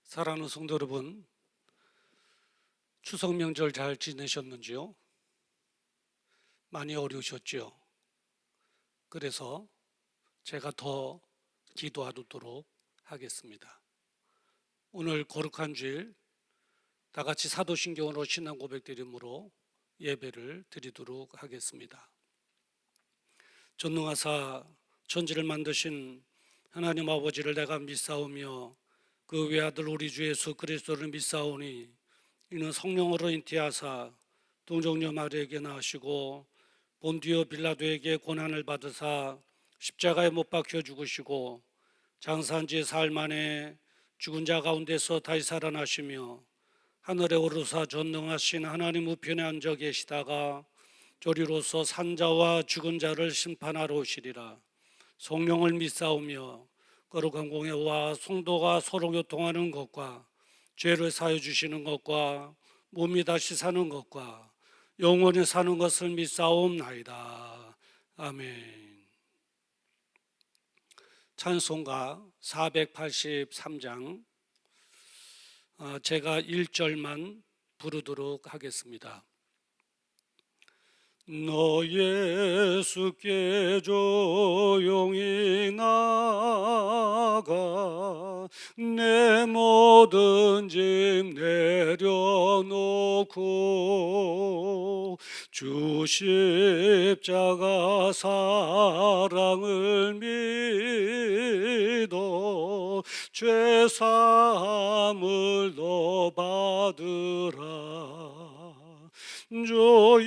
사랑하는 성도 여러분, 추석 명절 잘 지내셨는지요? 많이 어려우셨죠? 그래서 제가 더 기도하도록 하겠습니다. 오늘 거룩한 주일 다 같이 사도신경으로 신앙 고백드림으로 예배를 드리도록 하겠습니다. 전능하사 천지를 만드신 하나님 아버지를 내가 믿사오며 그 외아들 우리 주 예수 그리스도를 믿사오니 이는 성령으로 잉태하사 동정녀 마리아에게 낳으시고 본디오 빌라도에게 고난을 받으사 십자가에 못 박혀 죽으시고 장사한 지 사흘 만에 죽은 자 가운데서 다시 살아나시며 하늘에 오르사 전능하신 하나님 우편에 앉아 계시다가 조리로서 산자와 죽은 자를 심판하러 오시리라. 성령을 믿사오며 거룩한 공회와 성도가 서로 교통하는 것과 죄를 사해 주시는 것과 몸이 다시 사는 것과 영원히 사는 것을 믿사옵나이다. 아멘. 찬송가 483장 제가 1절만 부르도록 하겠습니다. 너 예수께 조용히 나가 내 모든 짐 내려놓고 주 십자가 사랑을 믿어 죄 사함을 너 받으라. 주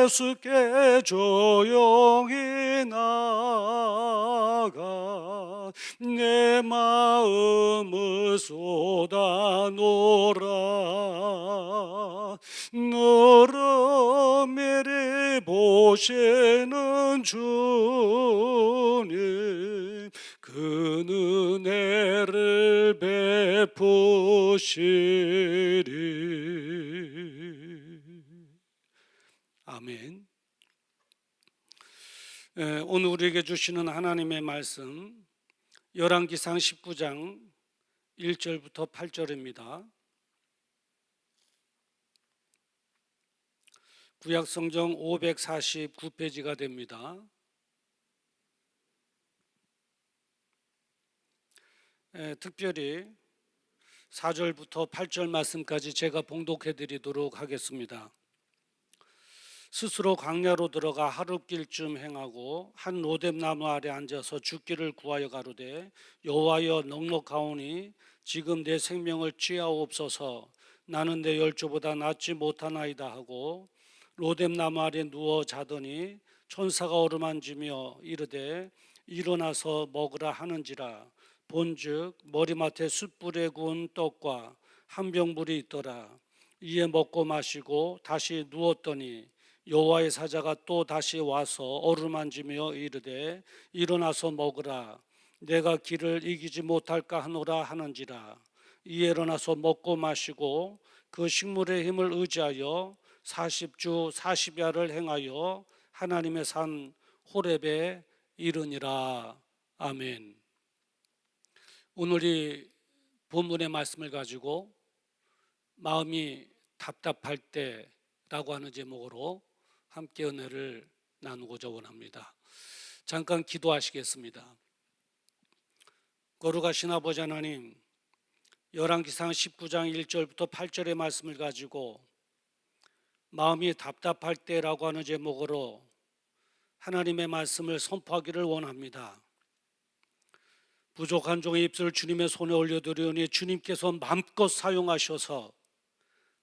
예수께 조용히 나가 내 마음을 쏟아놓으라. 너를 미리 보시는 주님 그 은혜를 베푸시리. 아멘. 오늘 우리에게 주시는 하나님의 말씀 열왕기상 19장 1절부터 8절입니다. 구약성경 549페이지가 됩니다. 특별히 4절부터 8절 말씀까지 제가 봉독해 드리도록 하겠습니다. 스스로 광야로 들어가 하룻길쯤 행하고 한 로뎀나무 아래 앉아서 죽기를 구하여 가로되 여호와여 넉넉하오니 지금 내 생명을 취하옵소서. 나는 내 열조보다 낫지 못하나이다 하고 로뎀나무 아래 누워 자더니 천사가 어루만지며 이르되 일어나서 먹으라 하는지라. 본즉 머리맡에 숯불에 구운 떡과 한 병물이 있더라. 이에 먹고 마시고 다시 누웠더니 여호와의 사자가 또 다시 와서 어루만지며 이르되 일어나서 먹으라. 내가 길을 이기지 못할까 하노라 하는지라. 이에 일어나서 먹고 마시고 그 식물의 힘을 의지하여 40주 40야를 행하여 하나님의 산 호렙에 이르니라. 아멘. 오늘 이 본문의 말씀을 가지고 마음이 답답할 때라고 하는 제목으로 함께 은혜를 나누고자 원합니다. 잠깐 기도하시겠습니다. 거룩하신 아버지 하나님, 열왕기상 19장 1절부터 8절의 말씀을 가지고 마음이 답답할 때라고 하는 제목으로 하나님의 말씀을 선포하기를 원합니다. 부족한 종의 입술을 주님의 손에 올려드리오니 주님께서 마음껏 사용하셔서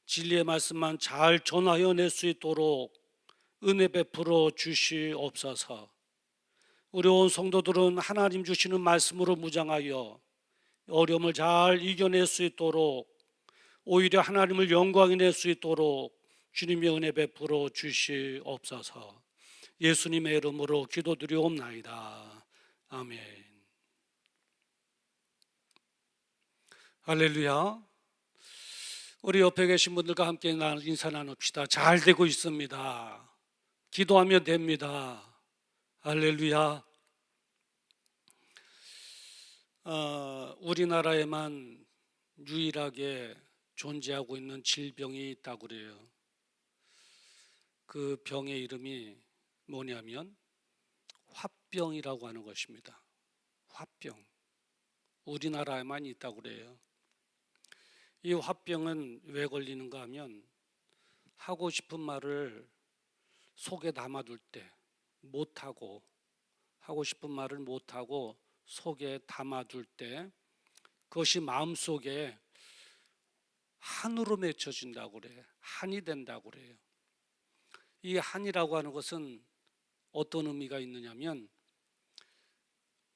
진리의 말씀만 잘 전하여 낼 수 있도록 은혜 베풀어 주시옵소서. 우리 온 성도들은 하나님 주시는 말씀으로 무장하여 어려움을 잘 이겨낼 수 있도록 오히려 하나님을 영광에 낼 수 있도록 주님의 은혜 베풀어 주시옵소서. 예수님의 이름으로 기도드리옵나이다. 아멘. 할렐루야. 우리 옆에 계신 분들과 함께 인사 나눕시다. 잘 되고 있습니다. 기도하면 됩니다. 할렐루야. 우리나라에만 유일하게 존재하고 있는 질병이 있다고 그래요. 그 병의 이름이 뭐냐면 화병이라고 하는 것입니다. 화병. 우리나라에만 있다고 그래요. 이 화병은 왜 걸리는가 하면 하고 싶은 말을 속에 담아둘 때 못하고, 하고 싶은 말을 못하고 속에 담아둘 때 그것이 마음속에 한으로 맺혀진다고 그래요. 한이 된다고 그래요. 이 한이라고 하는 것은 어떤 의미가 있느냐면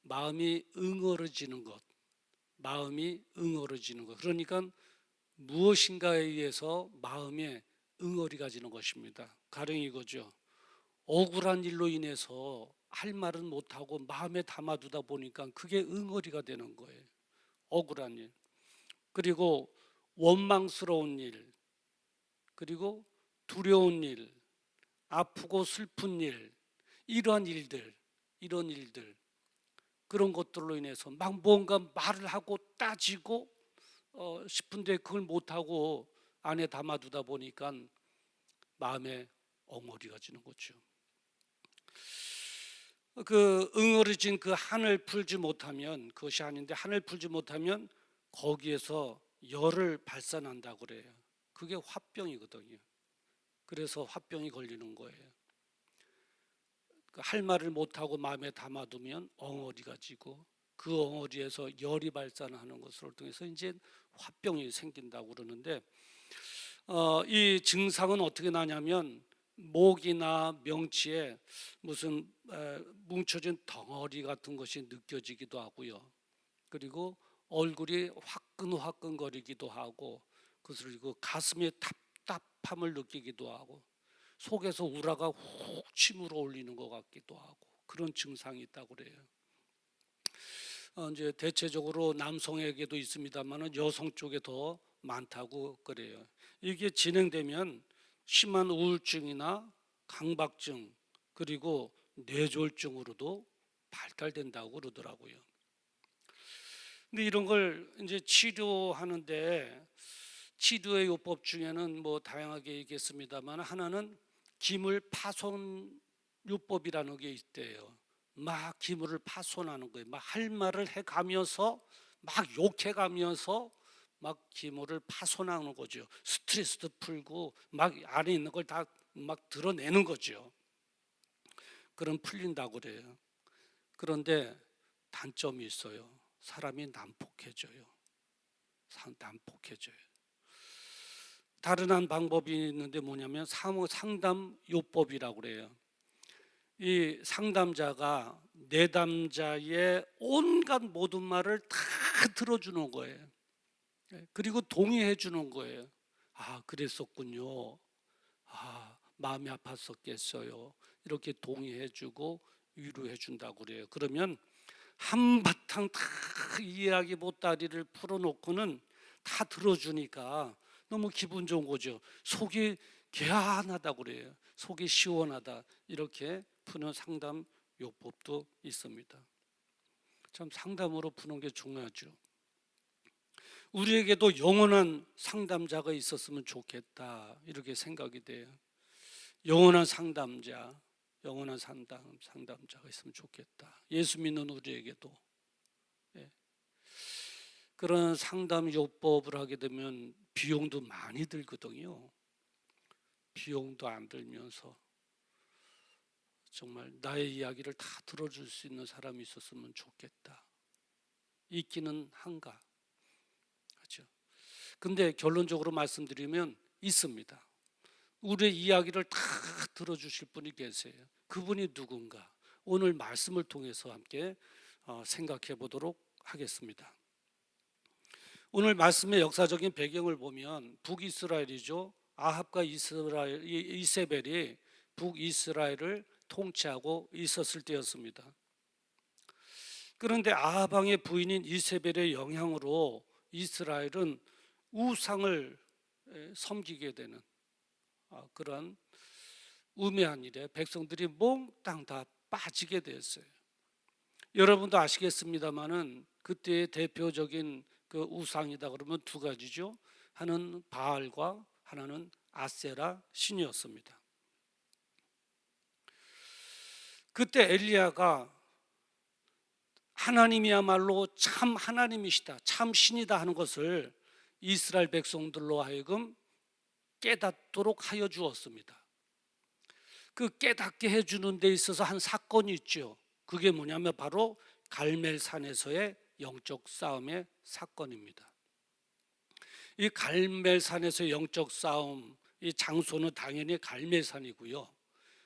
마음이 응어러지는 것, 마음이 응어러지는 것. 그러니까 무엇인가에 의해서 마음에 응어리가 지는 것입니다. 가령 이거죠. 억울한 일로 인해서 할 말은 못하고 마음에 담아두다 보니까 그게 응어리가 되는 거예요. 억울한 일. 그리고 원망스러운 일, 그리고 두려운 일, 아프고 슬픈 일, 이런 일들, 그런 것들로 인해서 막 뭔가 말을 하고 따지고 싶은데 그걸 못하고 안에 담아두다 보니까 마음에 엉어리가 지는 거죠. 그 응어리진 그 한을 풀지 못하면, 그것이 아닌데 한을 풀지 못하면 거기에서 열을 발산한다고 그래요. 그게 화병이거든요. 그래서 화병이 걸리는 거예요. 할 말을 못하고 마음에 담아두면 엉어리가 지고 그 엉어리에서 열이 발산하는 것을 통해서 이제 화병이 생긴다고 그러는데 이 증상은 어떻게 나냐면 목이나 명치에 무슨 뭉쳐진 덩어리 같은 것이 느껴지기도 하고요. 그리고 얼굴이 화끈화끈거리기도 하고, 그리고 가슴에 답답함을 느끼기도 하고, 속에서 우라가 훅 치밀어 올리는 것 같기도 하고, 그런 증상이 있다고 그래요. 이제 대체적으로 남성에게도 있습니다만 여성 쪽에 더 많다고 그래요. 이게 진행되면 심한 우울증이나 강박증, 그리고 뇌졸중으로도 발달된다고 그러더라고요. 근데 이런 걸 이제 치료하는데 치료의 요법 중에는 뭐 다양하게 있겠습니다만 하나는 기물 파손 요법이라는 게 있대요. 막 기물을 파손하는 거예요. 막 할 말을 해가면서 막 욕해가면서 막 기물을 파손하는 거죠. 스트레스도 풀고 막 안에 있는 걸 다 막 드러내는 거죠. 그럼 풀린다고 그래요. 그런데 단점이 있어요. 사람이 난폭해져요. 난폭해져요. 다른 한 방법이 있는데 뭐냐면 상담 요법이라고 그래요. 이 상담자가 내담자의 온갖 모든 말을 다 들어주는 거예요. 그리고 동의해 주는 거예요. 아, 그랬었군요. 아, 마음이 아팠었겠어요. 이렇게 동의해 주고 위로해 준다고 그래요. 그러면 한바탕 다 이야기 보따리를 풀어놓고는 다 들어주니까 너무 기분 좋은 거죠. 속이 개안하다고 그래요. 속이 시원하다. 이렇게 푸는 상담 요법도 있습니다. 참 상담으로 푸는 게 중요하죠. 우리에게도 영원한 상담자가 있었으면 좋겠다. 이렇게 생각이 돼요. 영원한 상담자, 영원한 상담자가 있으면 좋겠다. 예수 믿는 우리에게도. 예. 그런 상담 요법을 하게 되면 비용도 많이 들거든요. 비용도 안 들면서 정말 나의 이야기를 다 들어줄 수 있는 사람이 있었으면 좋겠다. 있기는 한가. 그렇죠? 근데 결론적으로 말씀드리면 있습니다. 우리의 이야기를 다 들어주실 분이 계세요. 그분이 누군가? 오늘 말씀을 통해서 함께 생각해 보도록 하겠습니다. 오늘 말씀의 역사적인 배경을 보면 북이스라엘이죠. 아합과 이세벨이 북이스라엘을 통치하고 있었을 때였습니다. 그런데 아합 왕의 부인인 이세벨의 영향으로 이스라엘은 우상을 섬기게 되는 그런 우매한 일에 백성들이 몽땅 다 빠지게 되었어요. 여러분도 아시겠습니다마는 그때의 대표적인 그 우상이다 그러면 두 가지죠. 하나는 바알과 하나는 아세라 신이었습니다. 그때 엘리야가 하나님이야말로 참 하나님이시다, 참 신이다 하는 것을 이스라엘 백성들로 하여금 깨닫도록 하여 주었습니다. 그 깨닫게 해주는 데 있어서 한 사건이 있죠. 그게 뭐냐면 바로 갈멜산에서의 영적 싸움의 사건입니다. 이 갈멜산에서의 영적 싸움, 이 장소는 당연히 갈멜산이고요.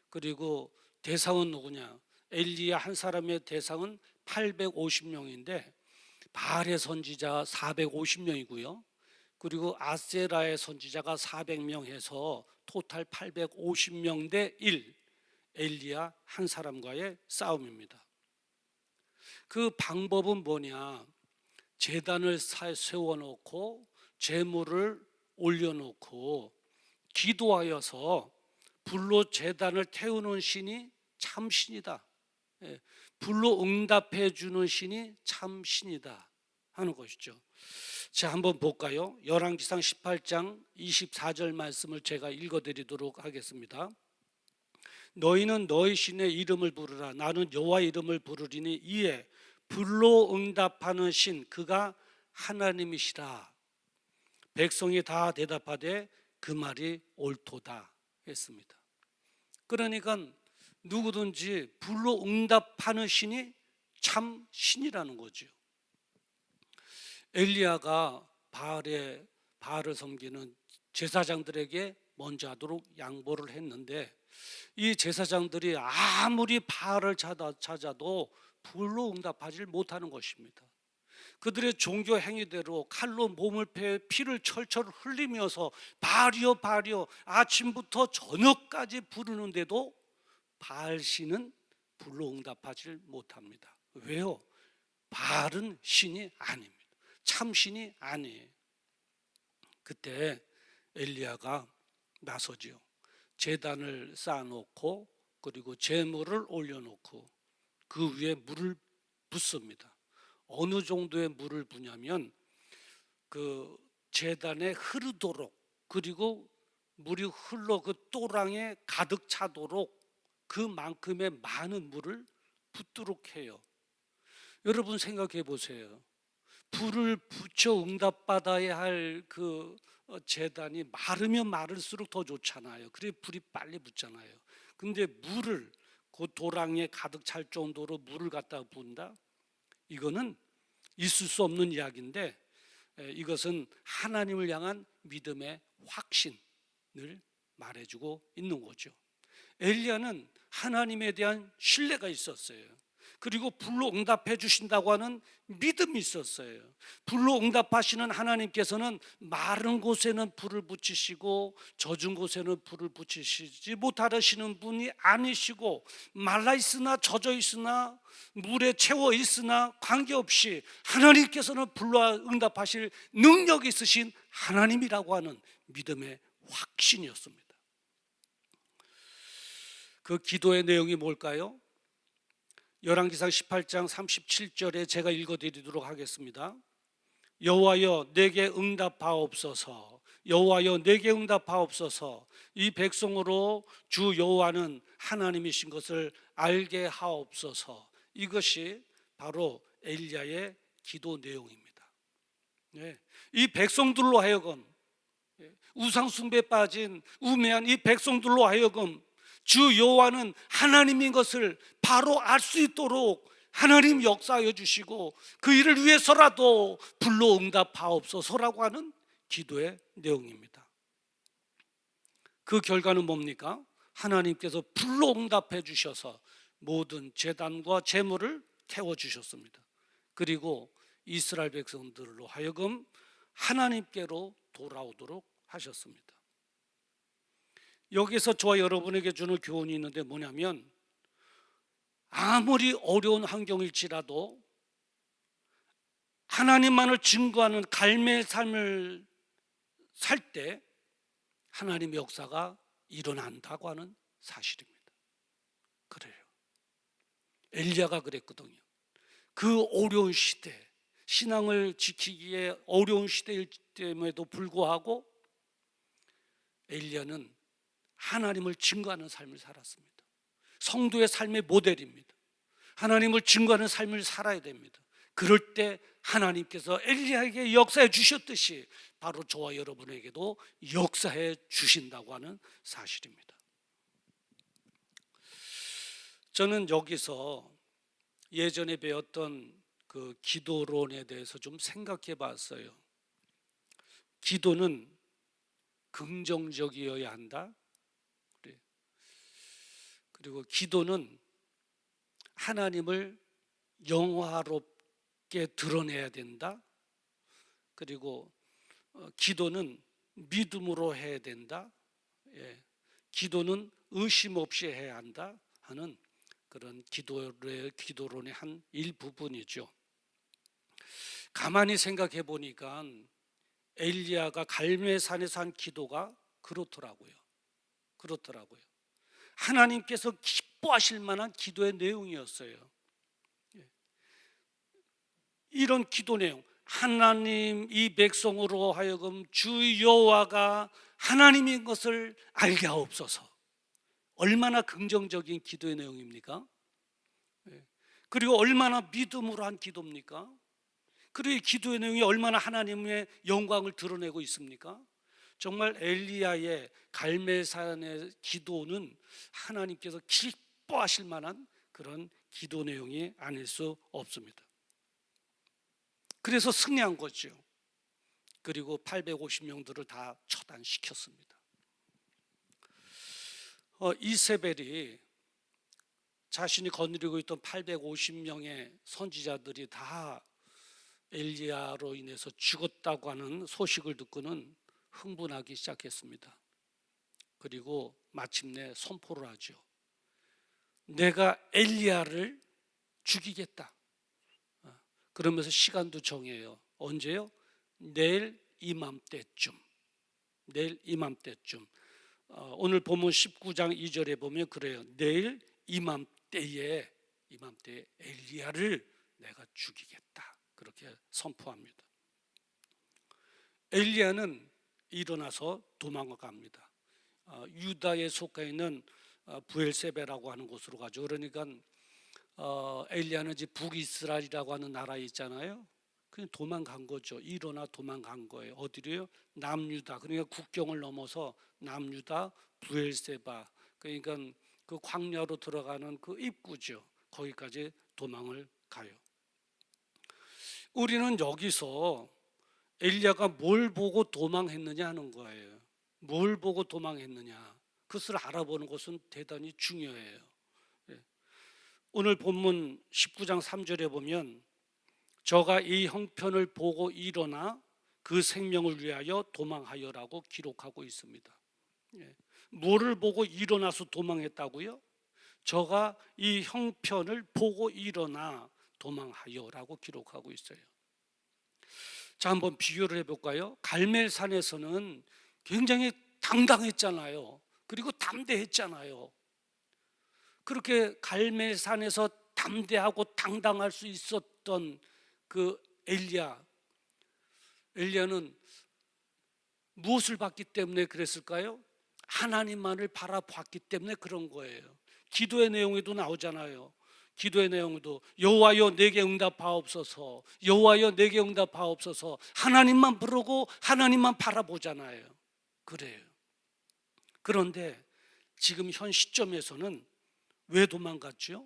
그리고 대상은 누구냐? 엘리야 한 사람의 대상은 850명인데 바알의 선지자 450명이고요. 그리고 아세라의 선지자가 400명 해서 토탈 850명 대 1, 엘리야 한 사람과의 싸움입니다. 그 방법은 뭐냐? 제단을 세워놓고 제물을 올려놓고 기도하여서 불로 제단을 태우는 신이 참 신이다, 불로 응답해 주는 신이 참 신이다 하는 것이죠. 자, 한번 볼까요? 열왕기상 18장 24절 말씀을 제가 읽어드리도록 하겠습니다. 너희는 너희 신의 이름을 부르라. 나는 여호와 이름을 부르리니 이에 불로 응답하는 신 그가 하나님이시라. 백성이 다 대답하되 그 말이 옳도다 했습니다. 그러니까 누구든지 불로 응답하는 신이 참 신이라는 거죠. 엘리야가 바알을 섬기는 제사장들에게 먼저 하도록 양보를 했는데 이 제사장들이 아무리 바알을 찾아도 불로 응답하지 못하는 것입니다. 그들의 종교 행위대로 칼로 몸을 패 피를 철철 흘리면서 바알이여 바알이여 아침부터 저녁까지 부르는데도 바알 신은 불로 응답하지 못합니다. 왜요? 바알은 신이 아닙니다. 참 신이 아니에요. 그때 엘리야가 나서지요. 제단을 쌓아놓고 그리고 제물을 올려놓고 그 위에 물을 붓습니다. 어느 정도의 물을 부냐면 그 제단에 흐르도록, 그리고 물이 흘러 그 또랑에 가득 차도록 그만큼의 많은 물을 붓도록 해요. 여러분 생각해 보세요. 불을 붙여 응답받아야 할 그 제단이 마르면 마를수록 더 좋잖아요. 그래 불이 빨리 붙잖아요. 근데 물을 그 도랑에 가득 찰 정도로 물을 갖다 부은다? 이거는 있을 수 없는 이야기인데 이것은 하나님을 향한 믿음의 확신을 말해주고 있는 거죠. 엘리야는 하나님에 대한 신뢰가 있었어요. 그리고 불로 응답해 주신다고 하는 믿음이 있었어요. 불로 응답하시는 하나님께서는 마른 곳에는 불을 붙이시고 젖은 곳에는 불을 붙이시지 못하시는 분이 아니시고, 말라 있으나 젖어 있으나 물에 채워 있으나 관계없이 하나님께서는 불로 응답하실 능력이 있으신 하나님이라고 하는 믿음의 확신이었습니다. 그 기도의 내용이 뭘까요? 열왕기상 18장 37절에 제가 읽어드리도록 하겠습니다. 여호와여 내게 응답하옵소서. 여호와여 내게 응답하옵소서. 이 백성으로 주 여호와는 하나님이신 것을 알게 하옵소서. 이것이 바로 엘리야의 기도 내용입니다. 이 백성들로 하여금, 우상 숭배에 빠진 우매한 이 백성들로 하여금 주 여호와는 하나님인 것을 바로 알 수 있도록 하나님 역사하여 주시고 그 일을 위해서라도 불로 응답하옵소서라고 하는 기도의 내용입니다. 그 결과는 뭡니까? 하나님께서 불로 응답해 주셔서 모든 제단과 제물을 태워주셨습니다. 그리고 이스라엘 백성들로 하여금 하나님께로 돌아오도록 하셨습니다. 여기서 저와 여러분에게 주는 교훈이 있는데 뭐냐면, 아무리 어려운 환경일지라도 하나님만을 증거하는 갈매의 삶을 살 때 하나님의 역사가 일어난다고 하는 사실입니다. 그래요. 엘리야가 그랬거든요. 그 어려운 시대, 신앙을 지키기에 어려운 시대일 때에도 불구하고 엘리야는 하나님을 증거하는 삶을 살았습니다. 성도의 삶의 모델입니다. 하나님을 증거하는 삶을 살아야 됩니다. 그럴 때 하나님께서 엘리야에게 역사해 주셨듯이 바로 저와 여러분에게도 역사해 주신다고 하는 사실입니다. 저는 여기서 예전에 배웠던 그 기도론에 대해서 좀 생각해 봤어요. 기도는 긍정적이어야 한다. 그리고 기도는 하나님을 영화롭게 드러내야 된다. 그리고 기도는 믿음으로 해야 된다. 기도는 의심 없이 해야 한다 하는 그런 기도론의 한 일부분이죠. 가만히 생각해 보니까 엘리야가 갈멜산에서 한 기도가 그렇더라고요. 하나님께서 기뻐하실 만한 기도의 내용이었어요. 이런 기도 내용, 하나님 이 백성으로 하여금 주 여호와가 하나님인 것을 알게 하옵소서. 얼마나 긍정적인 기도의 내용입니까? 그리고 얼마나 믿음으로 한 기도입니까? 그리고 이 기도의 내용이 얼마나 하나님의 영광을 드러내고 있습니까? 정말 엘리야의 갈멜산의 기도는 하나님께서 기뻐하실 만한 그런 기도 내용이 아닐 수 없습니다. 그래서 승리한 거죠. 그리고 850명들을 다 처단시켰습니다. 이세벨이 자신이 거느리고 있던 850명의 선지자들이 다 엘리야로 인해서 죽었다고 하는 소식을 듣고는 흥분하기 시작했습니다. 그리고 마침내 선포를 하죠. 내가 엘리야를 죽이겠다. 그러면서 시간도 정해요. 언제요? 내일 이맘때쯤. 오늘 본문 19장 2절에 보면 그래요. 내일 이맘때에 엘리야를 내가 죽이겠다. 그렇게 선포합니다. 엘리야는 일어나서 도망갑니다. 유다에 속해 있는 부엘세베라고 하는 곳으로 가죠. 그러니까 엘리야는 이제 북이스라엘이라고 하는 나라에 있잖아요. 그냥 도망간 거죠. 일어나 도망간 거예요. 어디로요? 남유다. 그러니까 국경을 넘어서 남유다 부엘세바. 그러니까 그 광야로 들어가는 그 입구죠. 거기까지 도망을 가요. 우리는 여기서 엘리야가 뭘 보고 도망했느냐 하는 거예요. 뭘 보고 도망했느냐. 그것을 알아보는 것은 대단히 중요해요. 오늘 본문 19장 3절에 보면 저가 이 형편을 보고 일어나 그 생명을 위하여 도망하여라고 기록하고 있습니다. 뭐를 보고 일어나서 도망했다고요? 저가 이 형편을 보고 일어나 도망하여라고 기록하고 있어요. 자, 한번 비교를 해볼까요? 갈멜산에서는 굉장히 당당했잖아요. 그리고 담대했잖아요. 그렇게 갈멜산에서 담대하고 당당할 수 있었던 그 엘리야는 무엇을 봤기 때문에 그랬을까요? 하나님만을 바라봤기 때문에 그런 거예요. 기도의 내용에도 나오잖아요. 기도의 내용도 여호와여 내게 응답하옵소서, 여호와여 내게 응답하옵소서. 하나님만 부르고 하나님만 바라보잖아요. 그래요. 그런데 지금 현 시점에서는 왜 도망갔죠?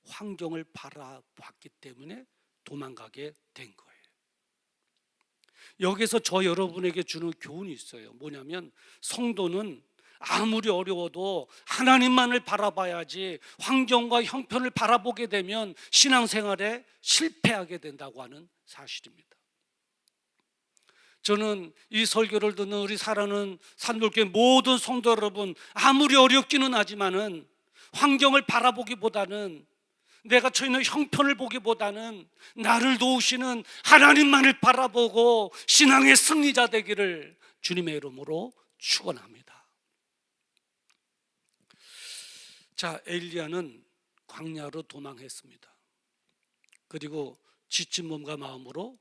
환경을 바라봤기 때문에 도망가게 된 거예요. 여기서 저 여러분에게 주는 교훈이 있어요. 뭐냐면 성도는 아무리 어려워도 하나님만을 바라봐야지 환경과 형편을 바라보게 되면 신앙생활에 실패하게 된다고 하는 사실입니다. 저는 이 설교를 듣는 우리 사랑하는 산돌교회 모든 성도 여러분, 아무리 어렵기는 하지만은 환경을 바라보기보다는, 내가 처해 있는 형편을 보기보다는 나를 도우시는 하나님만을 바라보고 신앙의 승리자 되기를 주님의 이름으로 축원합니다. 자, 엘리야는 광야로 도망했습니다. 그리고 지친 몸과 마음으로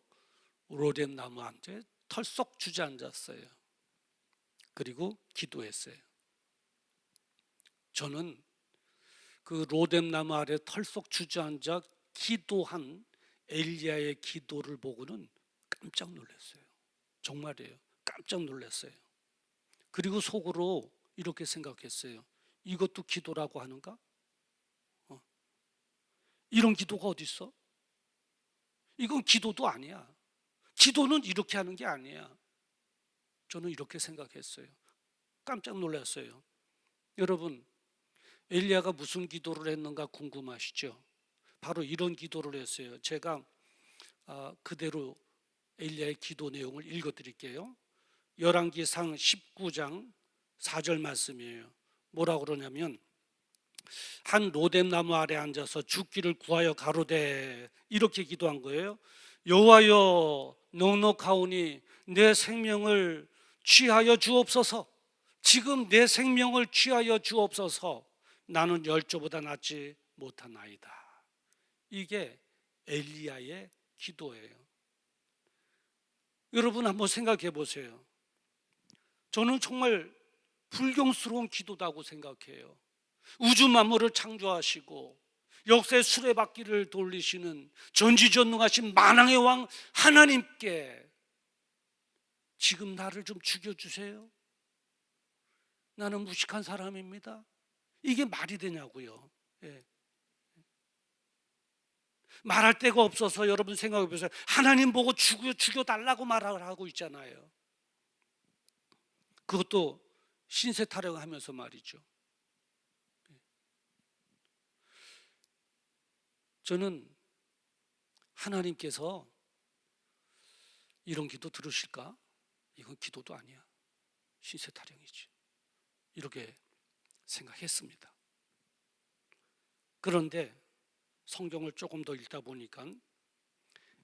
로뎀 나무 한테 털썩 주저앉았어요. 그리고 기도했어요. 저는 그 로뎀 나무 아래 털썩 주저앉아 기도한 엘리야의 기도를 보고는 깜짝 놀랐어요. 정말이에요. 깜짝 놀랐어요. 그리고 속으로 이렇게 생각했어요. 이것도 기도라고 하는가? 이런 기도가 어디 있어? 이건 기도도 아니야. 기도는 이렇게 하는 게 아니야. 저는 이렇게 생각했어요. 깜짝 놀랐어요. 여러분, 엘리야가 무슨 기도를 했는가 궁금하시죠? 바로 이런 기도를 했어요. 제가 그대로 엘리야의 기도 내용을 읽어드릴게요. 열왕기상 19장 4절 말씀이에요. 뭐라고 그러냐면, 한 로뎀 나무 아래 앉아서 죽기를 구하여 가로되, 이렇게 기도한 거예요. 여호와여, 넉넉하오니 내 생명을 취하여 주옵소서. 지금 내 생명을 취하여 주옵소서. 나는 열조보다 낫지 못하나이다. 이게 엘리야의 기도예요. 여러분 한번 생각해 보세요. 저는 정말 불경스러운 기도다고 생각해요. 우주 만물을 창조하시고 역사의 수레바퀴를 돌리시는 전지전능하신 만왕의 왕 하나님께 지금 나를 좀 죽여주세요. 나는 무식한 사람입니다. 이게 말이 되냐고요. 예. 말할 데가 없어서 여러분 생각해 보세요. 하나님 보고 죽여달라고 말을 하고 있잖아요. 그것도 신세 타령하면서 말이죠. 저는 하나님께서 이런 기도 들으실까? 이건 기도도 아니야. 신세 타령이지. 이렇게 생각했습니다. 그런데 성경을 조금 더 읽다 보니까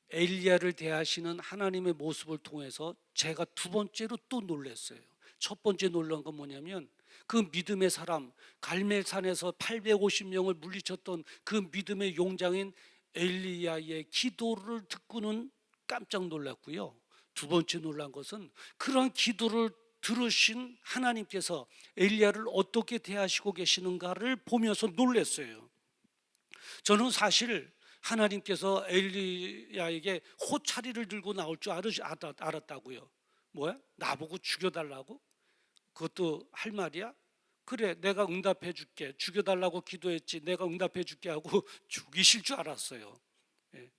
엘리야를 대하시는 하나님의 모습을 통해서 제가 두 번째로 또 놀랐어요. 첫 번째 놀란 건 뭐냐면, 그 믿음의 사람, 갈멜산에서 850명을 물리쳤던 그 믿음의 용장인 엘리야의 기도를 듣고는 깜짝 놀랐고요. 두 번째 놀란 것은 그런 기도를 들으신 하나님께서 엘리야를 어떻게 대하시고 계시는가를 보면서 놀랐어요. 저는 사실 하나님께서 엘리야에게 호차리를 들고 나올 줄 알았다고요. 뭐야? 나보고 죽여달라고? 그것도 할 말이야? 그래, 내가 응답해 줄게. 죽여달라고 기도했지, 내가 응답해 줄게 하고 죽이실 줄 알았어요. 예.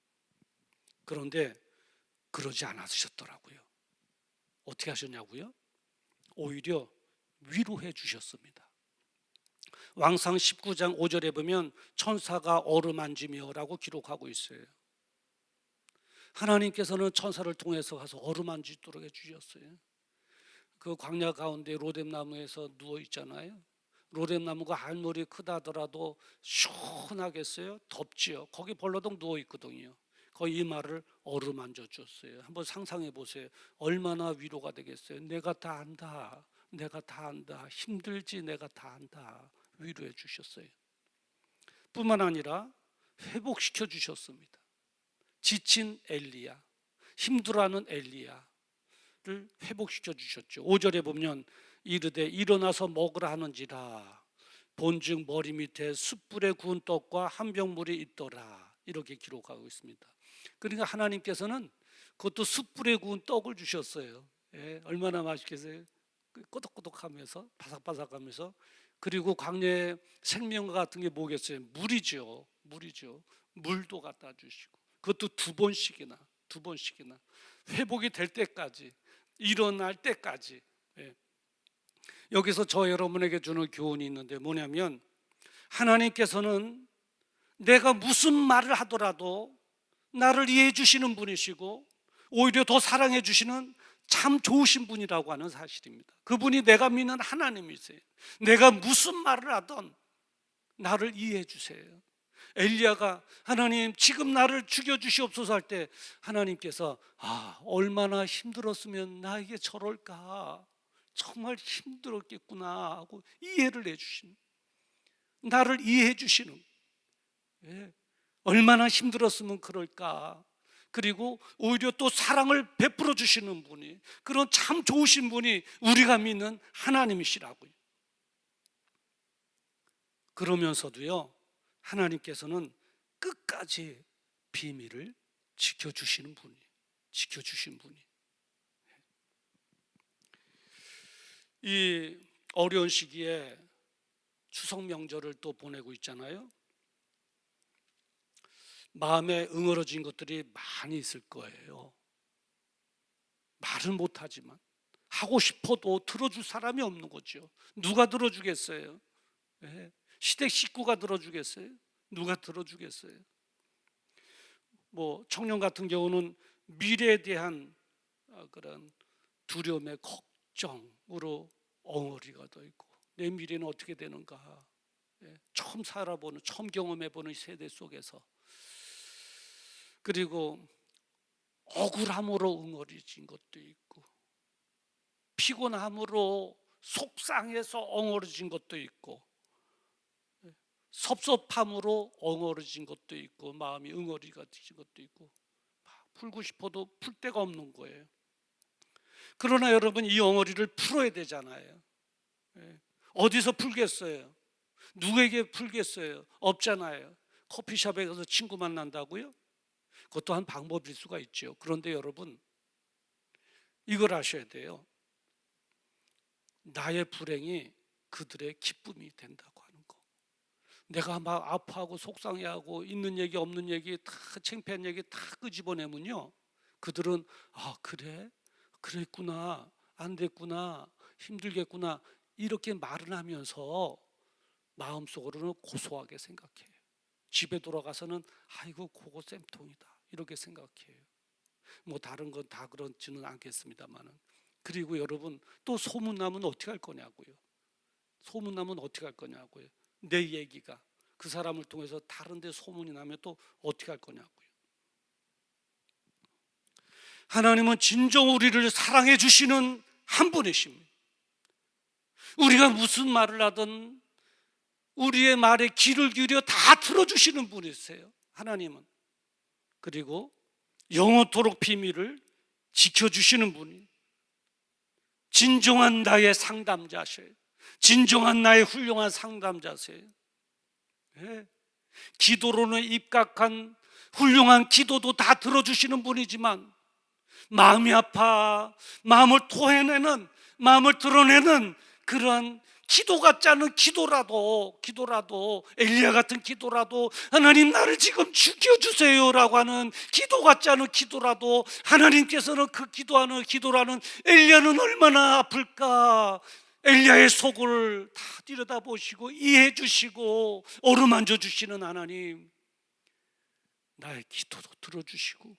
그런데 그러지 않으셨더라고요. 어떻게 하셨냐고요? 오히려 위로해 주셨습니다. 왕상 19장 5절에 보면 천사가 어루만지며라고 기록하고 있어요. 하나님께서는 천사를 통해서 가서 어루만지도록 해주셨어요. 그 광야 가운데 로뎀나무에서 누워 있잖아요. 로뎀나무가 아무리 크다더라도 시원하겠어요? 덥지요. 거기 벌러덩 누워 있거든요. 거기 이마를 어루만져 줬어요. 한번 상상해 보세요. 얼마나 위로가 되겠어요. 내가 다 안다. 내가 다 안다. 힘들지, 내가 다 안다. 위로해 주셨어요. 뿐만 아니라 회복시켜 주셨습니다. 지친 엘리야, 힘들어하는 엘리야를 회복시켜 주셨죠. 5절에 보면 이르되 일어나서 먹으라 하는지라 본즉 머리 밑에 숯불에 구운 떡과 한 병 물이 있더라. 이렇게 기록하고 있습니다. 그러니까 하나님께서는 그것도 숯불에 구운 떡을 주셨어요. 예, 얼마나 맛있겠어요. 꼬독꼬독하면서 바삭바삭하면서. 그리고 광야의 생명과 같은 게 뭐겠어요? 물이죠. 물도 갖다 주시고, 그것도 두 번씩이나 회복이 될 때까지, 일어날 때까지. 예. 여기서 저 여러분에게 주는 교훈이 있는데 뭐냐면, 하나님께서는 내가 무슨 말을 하더라도 나를 이해해 주시는 분이시고 오히려 더 사랑해 주시는 참 좋으신 분이라고 하는 사실입니다. 그분이 내가 믿는 하나님이세요. 내가 무슨 말을 하던 나를 이해해 주세요. 엘리야가 하나님 지금 나를 죽여주시옵소서 할 때 하나님께서 얼마나 힘들었으면 나에게 저럴까, 정말 힘들었겠구나 하고 이해를 해주시는, 나를 이해해 주시는, 얼마나 힘들었으면 그럴까, 그리고 오히려 또 사랑을 베풀어 주시는 분이, 그런 참 좋으신 분이 우리가 믿는 하나님이시라고요. 그러면서도요, 하나님께서는 끝까지 비밀을 지켜주신 분이. 이 어려운 시기에 추석 명절을 또 보내고 있잖아요. 마음에 응어러진 것들이 많이 있을 거예요. 말은 못하지만 하고 싶어도 들어줄 사람이 없는 거죠. 누가 들어주겠어요? 네. 시댁 식구가 들어주겠어요? 누가 들어주겠어요? 청년 같은 경우는 미래에 대한 그런 두려움에 걱정으로 엉어리가 더 있고, 내 미래는 어떻게 되는가, 처음 경험해보는 세대 속에서, 그리고 억울함으로 엉어리진 것도 있고, 피곤함으로 속상해서 엉어리진 것도 있고, 섭섭함으로 엉어리진 것도 있고, 마음이 응어리가 되진 것도 있고, 풀고 싶어도 풀 데가 없는 거예요. 그러나 여러분, 이 엉어리를 풀어야 되잖아요. 어디서 풀겠어요? 누구에게 풀겠어요? 없잖아요. 커피숍에 가서 친구 만난다고요? 그것도 한 방법일 수가 있죠. 그런데 여러분, 이걸 아셔야 돼요. 나의 불행이 그들의 기쁨이 된다고 하는 거. 내가 막 아파하고 속상해하고 있는 얘기 없는 얘기 다, 창피한 얘기 다 끄집어내면요, 그들은 그래? 그랬구나, 안 됐구나, 힘들겠구나, 이렇게 말을 하면서 마음속으로는 고소하게 생각해요. 집에 돌아가서는 아이고 그거 쌤통이다, 이렇게 생각해요. 다른 건 다 그렇지는 않겠습니다만은. 그리고 여러분, 또 소문나면 어떻게 할 거냐고요. 내 얘기가 그 사람을 통해서 다른 데 소문이 나면 또 어떻게 할 거냐고요. 하나님은 진정 우리를 사랑해 주시는 한 분이십니다. 우리가 무슨 말을 하든 우리의 말에 귀를 기울여 다 들어주시는 분이세요, 하나님은. 그리고 영원토록 비밀을 지켜주시는 분이, 진정한 나의 상담자세요. 진정한 나의 훌륭한 상담자세요. 기도로는 입각한 훌륭한 기도도 다 들어주시는 분이지만, 마음이 아파 마음을 토해내는, 마음을 드러내는 그러한 기도 같지 않은 기도라도 엘리야 같은 기도라도, 하나님 나를 지금 죽여주세요라고 하는 기도 같지 않은 기도라도, 하나님께서는 그 기도라는 엘리야는 얼마나 아플까, 엘리야의 속을 다 들여다보시고 이해해 주시고 어루만져 주시는 하나님, 나의 기도도 들어주시고,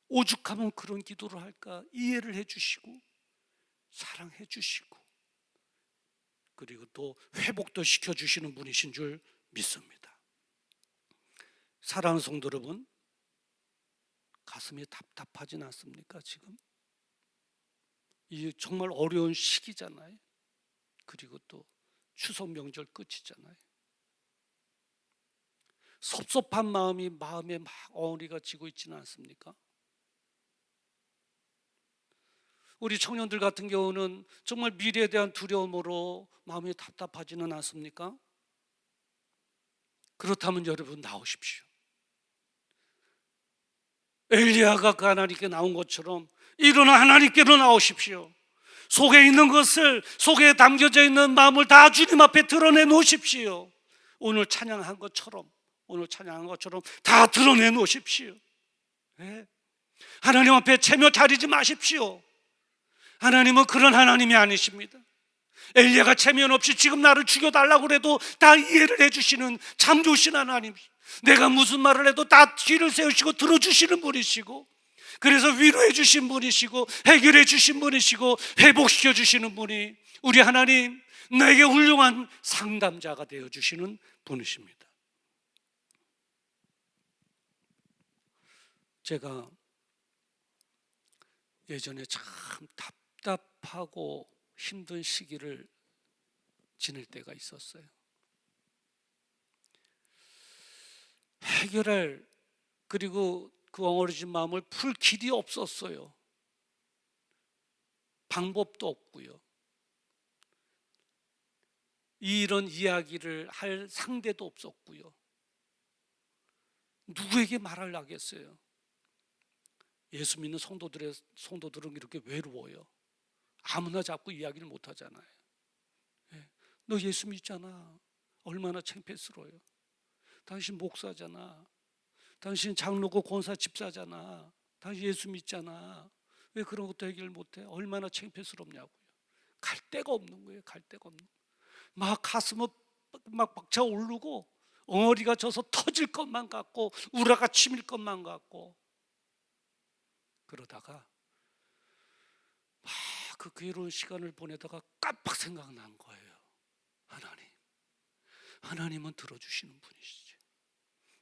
오죽하면 그런 기도를 할까, 이해를 해주시고 사랑해 주시고, 그리고 또 회복도 시켜주시는 분이신 줄 믿습니다. 사랑하는 성도 여러분, 가슴이 답답하진 않습니까? 지금 이 정말 어려운 시기잖아요. 그리고 또 추석 명절 끝이잖아요. 섭섭한 마음에 막 엉어리가 지고 있지는 않습니까? 우리 청년들 같은 경우는 정말 미래에 대한 두려움으로 마음이 답답하지는 않습니까? 그렇다면 여러분, 나오십시오. 엘리야가 그 하나님께 나온 것처럼 일어나 하나님께로 나오십시오. 속에 있는 것을, 속에 담겨져 있는 마음을 다 주님 앞에 드러내 놓으십시오. 오늘 찬양한 것처럼 다 드러내 놓으십시오. 하나님 앞에 체며 자리지 마십시오. 하나님은 그런 하나님이 아니십니다. 엘리야가 체면 없이 지금 나를 죽여달라고 해도 다 이해를 해주시는 참 좋으신 하나님, 내가 무슨 말을 해도 다 귀를 세우시고 들어주시는 분이시고, 그래서 위로해 주신 분이시고 해결해 주신 분이시고 회복시켜 주시는 분이 우리 하나님, 나에게 훌륭한 상담자가 되어 주시는 분이십니다. 제가 예전에 참 답답하고 힘든 시기를 지낼 때가 있었어요. 해결할, 그리고 그 엉어리진 마음을 풀 길이 없었어요. 방법도 없고요. 이런 이야기를 할 상대도 없었고요. 누구에게 말을 하겠어요? 예수 믿는 성도들은 이렇게 외로워요. 아무나 잡고 이야기를 못 하잖아요. 너 예수 믿잖아. 얼마나 창피스러워요. 당신 목사잖아. 당신 장로고 권사 집사잖아. 당신 예수 믿잖아. 왜 그런 것도 해결 못해? 얼마나 창피스럽냐고요. 갈 데가 없는 거예요. 갈 데가 없는 거예요. 막 가슴은 막 벅차 오르고 엉어리가 져서 터질 것만 같고 우라가 치밀 것만 같고, 그러다가 막 그 괴로운 시간을 보내다가 깜빡 생각난 거예요. 하나님은 들어주시는 분이시지.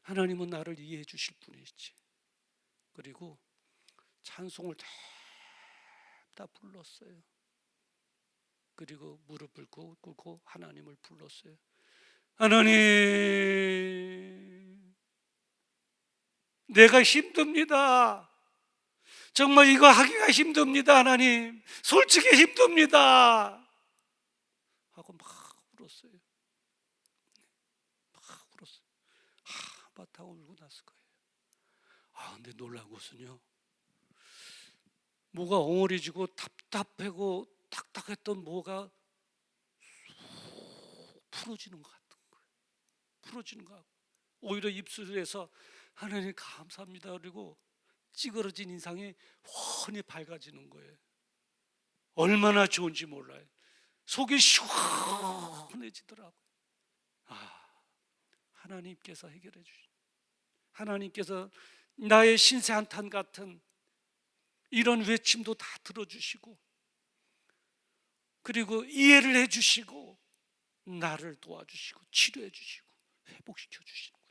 하나님은 나를 이해해 주실 분이시지. 그리고 찬송을 다 불렀어요. 그리고 무릎을 꿇고 하나님을 불렀어요. 하나님, 내가 힘듭니다. 정말 이거 하기가 힘듭니다. 하나님, 솔직히 힘듭니다. 하고 막 울었어요. 막 울었어요. 한바탕 울고 났을 거예요. 근데 놀라운 것은요, 뭐가 엉어리지고 답답하고 딱딱했던 뭐가 풀어지는 것 같은 거예요. 풀어지는 것 같고, 오히려 입술에서 하나님 감사합니다 그리고 찌그러진 인상이 훤히 밝아지는 거예요. 얼마나 좋은지 몰라요. 속이 시원해지더라고요. 하나님께서 해결해 주신, 하나님께서 나의 신세 한탄 같은 이런 외침도 다 들어주시고, 그리고 이해를 해주시고 나를 도와주시고 치료해 주시고 회복시켜 주시는군.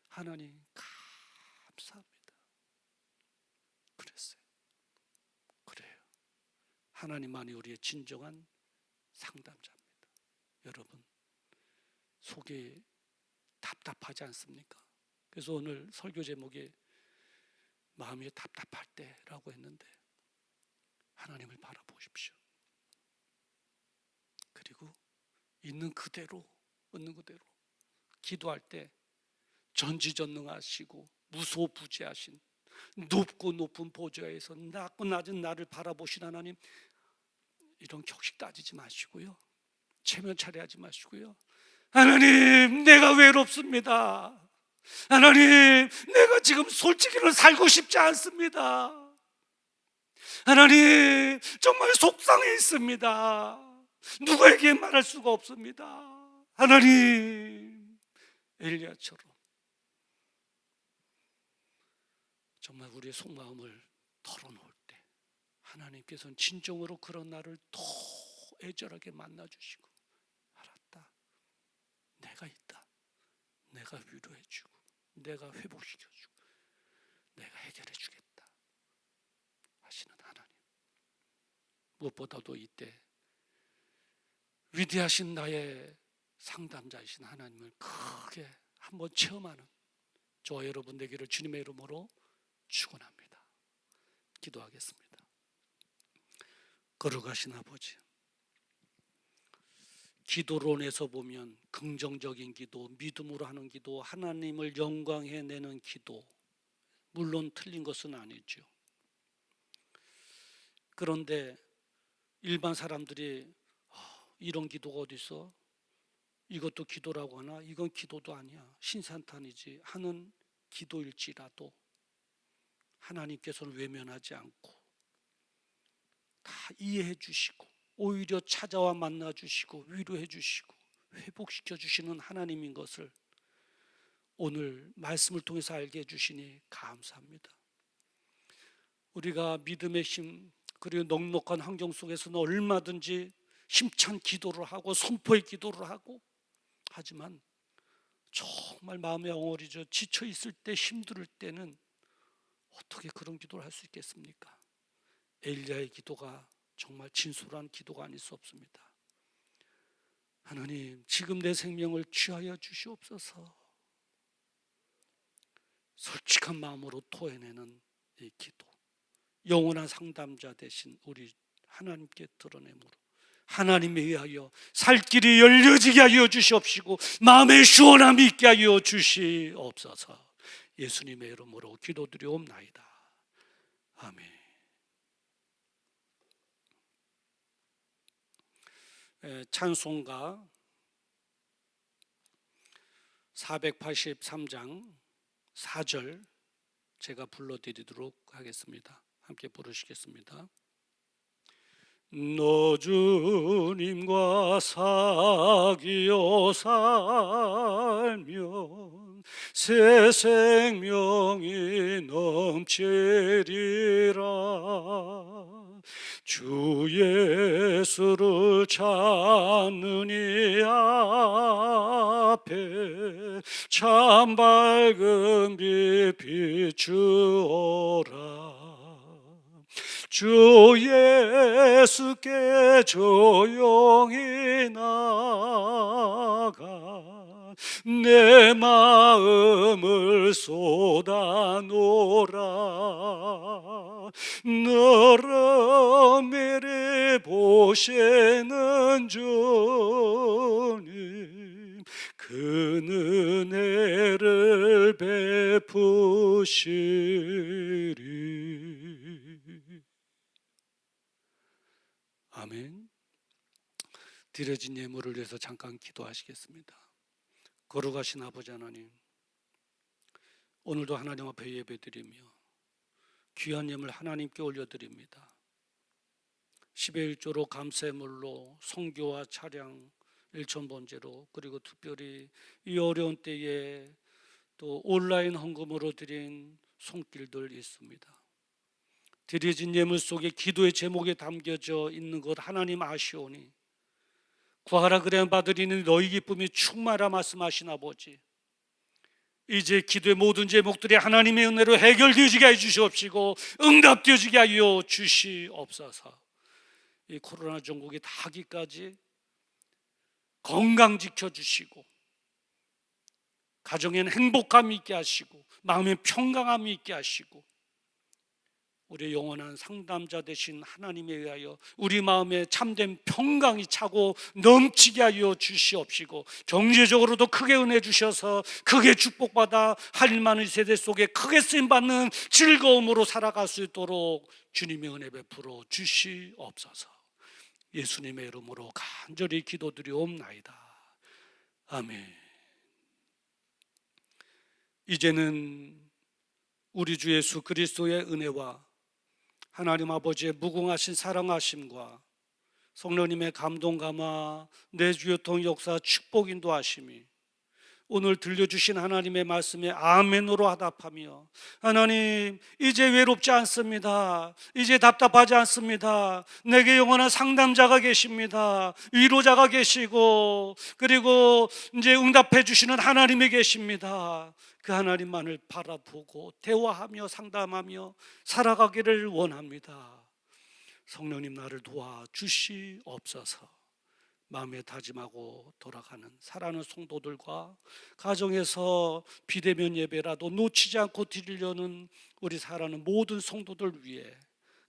하나님 감사합니다. 그랬어요. 그래요. 하나님만이 우리의 진정한 상담자입니다. 여러분, 속이 답답하지 않습니까? 그래서 오늘 설교 제목이 마음이 답답할 때라고 했는데, 하나님을 바라보십시오. 그리고 있는 그대로 기도할 때 전지전능하시고 무소부재하신 높고 높은 보좌에서 낮고 낮은 나를 바라보신 하나님, 이런 격식 따지지 마시고요, 체면 차려하지 마시고요, 하나님 내가 외롭습니다. 하나님 내가 지금 솔직히는 살고 싶지 않습니다. 하나님 정말 속상해 있습니다. 누구에게 말할 수가 없습니다. 하나님, 엘리야처럼 정말 우리의 속마음을 털어놓을 때 하나님께서는 진정으로 그런 나를 더 애절하게 만나주시고, 알았다, 내가 있다, 내가 위로해주고 내가 회복시켜주고 내가 해결해주겠다 하시는 하나님, 무엇보다도 이때 위대하신 나의 상담자이신 하나님을 크게 한번 체험하는 저와 여러분 되기를 주님의 이름으로 축원합니다. 기도하겠습니다. 거룩하신 아버지, 기도론에서 보면 긍정적인 기도, 믿음으로 하는 기도, 하나님을 영광해내는 기도, 물론 틀린 것은 아니죠. 그런데 일반 사람들이 이런 기도가 어디 있어? 이것도 기도라고 하나? 이건 기도도 아니야, 신산탄이지 하는 기도일지라도 하나님께서는 외면하지 않고 다 이해해 주시고 오히려 찾아와 만나 주시고 위로해 주시고 회복시켜 주시는 하나님인 것을 오늘 말씀을 통해서 알게 해주시니 감사합니다. 우리가 믿음의 힘 그리고 넉넉한 환경 속에서는 얼마든지 힘찬 기도를 하고 선포의 기도를 하고, 하지만 정말 마음에 엉어리져 지쳐 있을 때, 힘들 때는 어떻게 그런 기도를 할 수 있겠습니까? 엘리야의 기도가 정말 진솔한 기도가 아닐 수 없습니다. 하나님, 지금 내 생명을 취하여 주시옵소서. 솔직한 마음으로 토해내는 이 기도, 영원한 상담자 되신 우리 하나님께 드러내므로 하나님에 의하여 살 길이 열려지게 하여 주시옵시고 마음의 시원함이 있게 하여 주시옵소서. 예수님의 이름으로 기도드리옵나이다. 아멘. 찬송가 483장 4절 제가 불러드리도록 하겠습니다. 함께 부르시겠습니다. 너 주님과 사귀어 살면 새 생명이 넘치리라. 주 예수를 찾는 이 앞에 참 밝은 빛 비추어라. 주 예수께 조용히 나가 내 마음을 쏟아놓으라. 너를 미리 보시는 주님 그 은혜를 베푸시리. 아멘. 드려진 예물을 위해서 잠깐 기도하시겠습니다. 거룩하신 아버지 하나님, 오늘도 하나님 앞에 예배드리며 귀한 예물 하나님께 올려드립니다. 10의 1조로 감사물로 선교와 차량 1,000번제로, 그리고 특별히 이 어려운 때에 또 온라인 헌금으로 드린 손길들 있습니다. 드려진 예물 속에 기도의 제목에 담겨져 있는 것 하나님 아시오니 구하라 그래야 받으리니 너희 기쁨이 충만하라 말씀하신 아버지, 이제 기도의 모든 제목들이 하나님의 은혜로 해결되어지게 해 주시옵시고 응답되어지게 하여 주시옵소서. 이 코로나 전국이 다 하기까지 건강 지켜주시고 가정에는 행복감이 있게 하시고 마음에 평강함이 있게 하시고 우리의 영원한 상담자 되신 하나님에 의하여 우리 마음에 참된 평강이 차고 넘치게 하여 주시옵시고 경제적으로도 크게 은혜 주셔서 크게 축복받아 할 일 많은 세대 속에 크게 쓰임받는 즐거움으로 살아갈 수 있도록 주님의 은혜 베풀어 주시옵소서. 예수님의 이름으로 간절히 기도드리옵나이다. 아멘. 이제는 우리 주 예수 그리스도의 은혜와 하나님 아버지의 무궁하신 사랑하심과 성령님의 감동 감화 내주요통 역사 축복 인도하심이 오늘 들려주신 하나님의 말씀에 아멘으로 화답하며 하나님 이제 외롭지 않습니다. 이제 답답하지 않습니다. 내게 영원한 상담자가 계십니다. 위로자가 계시고 그리고 이제 응답해 주시는 하나님이 계십니다. 그 하나님만을 바라보고 대화하며 상담하며 살아가기를 원합니다. 성령님 나를 도와주시옵소서. 마음에 다짐하고 돌아가는 사랑하는 성도들과 가정에서 비대면 예배라도 놓치지 않고 드리려는 우리 사랑하는 모든 성도들 위해,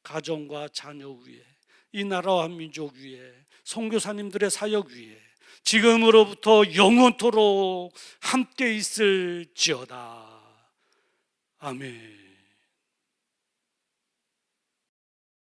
가정과 자녀 위해, 이 나라와 민족 위해, 선교사님들의 사역 위해 지금으로부터 영원토록 함께 있을지어다. 아멘.